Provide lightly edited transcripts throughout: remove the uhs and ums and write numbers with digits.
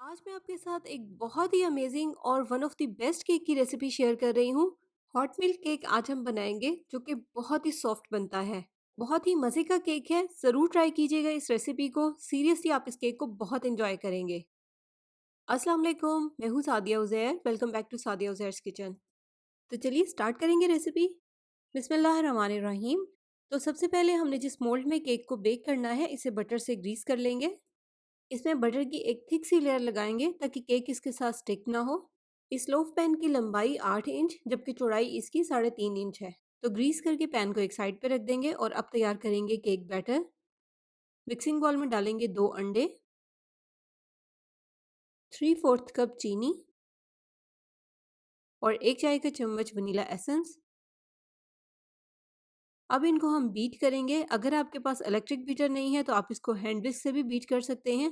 आज मैं आपके साथ एक बहुत ही अमेजिंग और one of the best cake की रेसिपी शेयर कर रही हूँ। हॉट मिल्क केक आज हम बनाएंगे जो कि बहुत ही सॉफ्ट बनता है। बहुत ही मज़े का केक है, ज़रूर ट्राई कीजिएगा इस रेसिपी को। सीरियसली आप इस केक को बहुत इंजॉय करेंगे। अस्सलाम वालेकुम, मैं हूँ Sadia Uzair. Welcome back to Sadia Uzair's kitchen. तो चलिए स्टार्ट करेंगे रेसिपी। बिस्मिल्लाहिर्रहमानिर्रहीम। तो सबसे पहले हमने जिस मोल्ड में केक को बेक करना है इसे बटर से ग्रीस कर लेंगे। इसमें बटर की एक थिक सी लेयर लगाएंगे ताकि केक इसके साथ स्टिक ना हो। इस लोफ पैन की लंबाई 8 इंच जबकि चौड़ाई इसकी 3.5 इंच है। तो ग्रीस करके पैन को एक साइड पे रख देंगे और अब तैयार करेंगे केक बैटर। मिक्सिंग बाउल में डालेंगे 2 अंडे, 3/4 कप चीनी और 1 चाय का चम्मच वनीला एसेंस। अब इनको हम बीट करेंगे। अगर आपके पास इलेक्ट्रिक बीटर नहीं है तो आप इसको हैंड विस्क से भी बीट कर सकते हैं।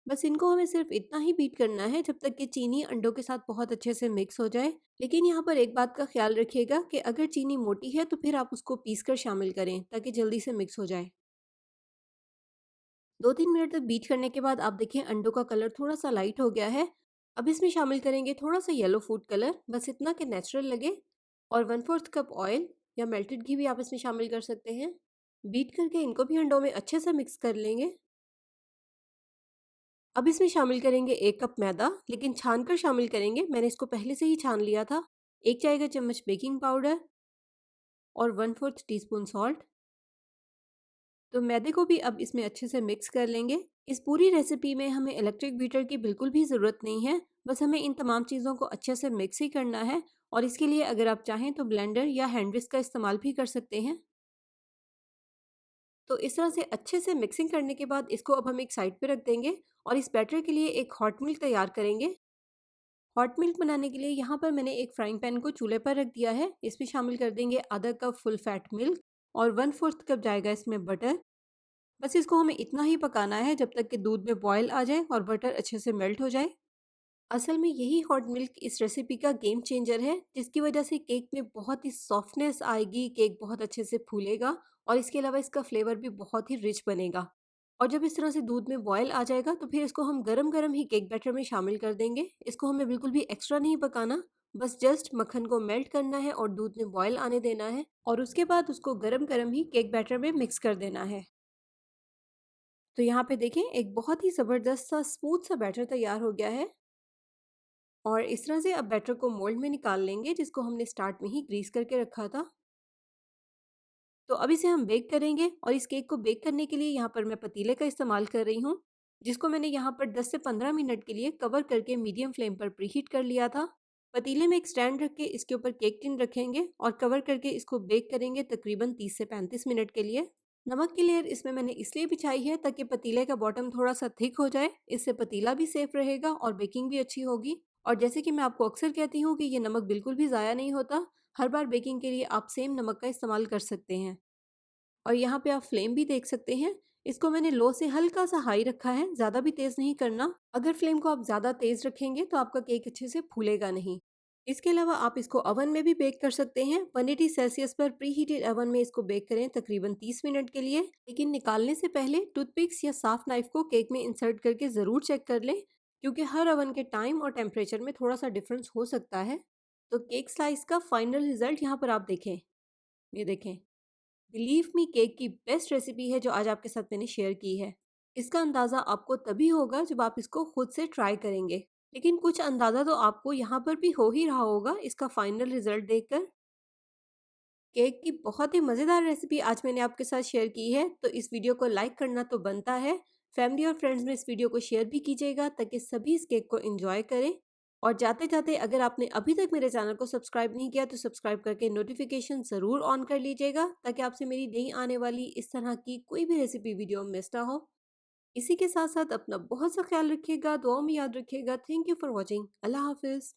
बस इनको हमें सिर्फ इतना ही बीट करना है जब तक कि चीनी अंडों के साथ बहुत अच्छे से मिक्स हो जाए। लेकिन यहाँ पर एक बात का ख्याल रखिएगा कि अगर चीनी मोटी है तो फिर आप उसको पीस कर शामिल करें ताकि जल्दी से मिक्स हो जाए। 2-3 मिनट तक बीट करने के बाद आप देखें अंडों का कलर थोड़ा सा लाइट हो गया है। अब इसमें शामिल करेंगे थोड़ा सा येलो फूड कलर, बस इतना कि नेचुरल लगे। और 1/4 कप ऑयल या मेल्टेड घी भी आप इसमें शामिल कर सकते हैं। बीट करके इनको भी अंडों में अच्छे से मिक्स कर लेंगे। अब इसमें शामिल करेंगे 1 कप मैदा, लेकिन छान कर शामिल करेंगे। मैंने इसको पहले से ही छान लिया था। 1 चाय का चम्मच बेकिंग पाउडर और 1/4 टीस्पून सॉल्ट। तो मैदे को भी अब इसमें अच्छे से मिक्स कर लेंगे। इस पूरी रेसिपी में हमें इलेक्ट्रिक बीटर की बिल्कुल भी ज़रूरत नहीं है। बस हमें इन तमाम चीज़ों को अच्छे से मिक्स ही करना है। और इसके लिए अगर आप चाहें तो ब्लेंडर या हैंड विस्क का इस्तेमाल भी कर सकते हैं। तो इस तरह से अच्छे से मिक्सिंग करने के बाद इसको अब हम एक साइड पे रख देंगे और इस बैटर के लिए एक हॉट मिल्क तैयार करेंगे। हॉट मिल्क बनाने के लिए यहाँ पर मैंने एक फ्राइंग पैन को चूल्हे पर रख दिया है। इसमें शामिल कर देंगे आधा कप फुल फैट मिल्क और 1/4 कप जाएगा इसमें बटर। बस इसको हमें इतना ही पकाना है जब तक कि दूध में बॉयल आ जाए और बटर अच्छे से मेल्ट हो जाए। असल में यही हॉट मिल्क इस रेसिपी का गेम चेंजर है, जिसकी वजह से केक में बहुत ही सॉफ्टनेस आएगी, केक बहुत अच्छे से फूलेगा और इसके अलावा इसका फ्लेवर भी बहुत ही रिच बनेगा। और जब इस तरह से दूध में बॉयल आ जाएगा तो फिर इसको हम गरम गरम ही केक बैटर में शामिल कर देंगे। इसको हमें बिल्कुल भी एक्स्ट्रा नहीं पकाना, बस जस्ट मक्खन को मेल्ट करना है और दूध में बॉयल आने देना है और उसके बाद उसको गरम गरम ही केक बैटर में मिक्स कर देना है। तो यहाँ पे देखें एक बहुत ही ज़बरदस्त सा स्मूथ सा बैटर तैयार हो गया है। और इस तरह से अब बैटर को मोल्ड में निकाल लेंगे जिसको हमने स्टार्ट में ही ग्रीस करके रखा था। तो अब इसे हम बेक करेंगे और इस केक को बेक करने के लिए यहाँ पर मैं पतीले का इस्तेमाल कर रही हूँ, जिसको मैंने यहाँ पर 10 से 15 मिनट के लिए कवर करके मीडियम फ्लेम पर प्रीहीट कर लिया था। पतीले में एक स्टैंड रख के इसके ऊपर केक टिन रखेंगे और कवर करके इसको बेक करेंगे तकरीबन 30 से 35 मिनट के लिए। नमक की लेयर इसमें मैंने इसलिए बिछाई है ताकि पतीले का बॉटम थोड़ा सा थिक हो जाए। इससे पतीला भी सेफ रहेगा और बेकिंग भी अच्छी होगी। और जैसे कि मैं आपको अक्सर कहती हूँ कि ये नमक बिल्कुल भी ज़ाया नहीं होता। हर बार बेकिंग के लिए आप सेम नमक का इस्तेमाल कर सकते हैं। और यहाँ पे आप फ्लेम भी देख सकते हैं। इसको मैंने लो से हल्का सा हाई रखा है, ज़्यादा भी तेज़ नहीं करना। अगर फ्लेम को आप ज़्यादा तेज़ रखेंगे तो आपका केक अच्छे से फूलेगा नहीं। इसके अलावा आप इसको ओवन में भी बेक कर सकते हैं। 180 सेल्सियस पर प्री हीटेड ओवन में इसको बेक करें तकरीबन 30 मिनट के लिए। लेकिन निकालने से पहले टूथपिक्स या साफ नाइफ को केक में इंसर्ट करके ज़रूर चेक कर लें, क्योंकि हर ओवन के टाइम और टेम्परेचर में थोड़ा सा डिफरेंस हो सकता है। तो केक स्लाइस का फाइनल रिजल्ट यहाँ पर आप देखें। ये देखें, बिलीव मी केक की बेस्ट रेसिपी है जो आज आपके साथ मैंने शेयर की है। इसका अंदाज़ा आपको तभी होगा जब आप इसको खुद से ट्राई करेंगे। लेकिन कुछ अंदाज़ा तो आपको यहाँ पर भी हो ही रहा होगा इसका फाइनल रिजल्ट देखकर। केक की बहुत ही मज़ेदार रेसिपी आज मैंने आपके साथ शेयर की है, तो इस वीडियो को लाइक करना तो बनता है। फैमिली और फ्रेंड्स में इस वीडियो को शेयर भी कीजिएगा ताकि सभी इस केक को एंजॉय करें। और जाते जाते अगर आपने अभी तक मेरे चैनल को सब्सक्राइब नहीं किया तो सब्सक्राइब करके नोटिफिकेशन ज़रूर ऑन कर लीजिएगा ताकि आपसे मेरी नई आने वाली इस तरह की कोई भी रेसिपी वीडियो मिस ना हो। इसी के साथ साथ अपना बहुत सा ख्याल रखिएगा, दुआओं में याद रखिएगा। Thank you for watching. Allah हाफिज़।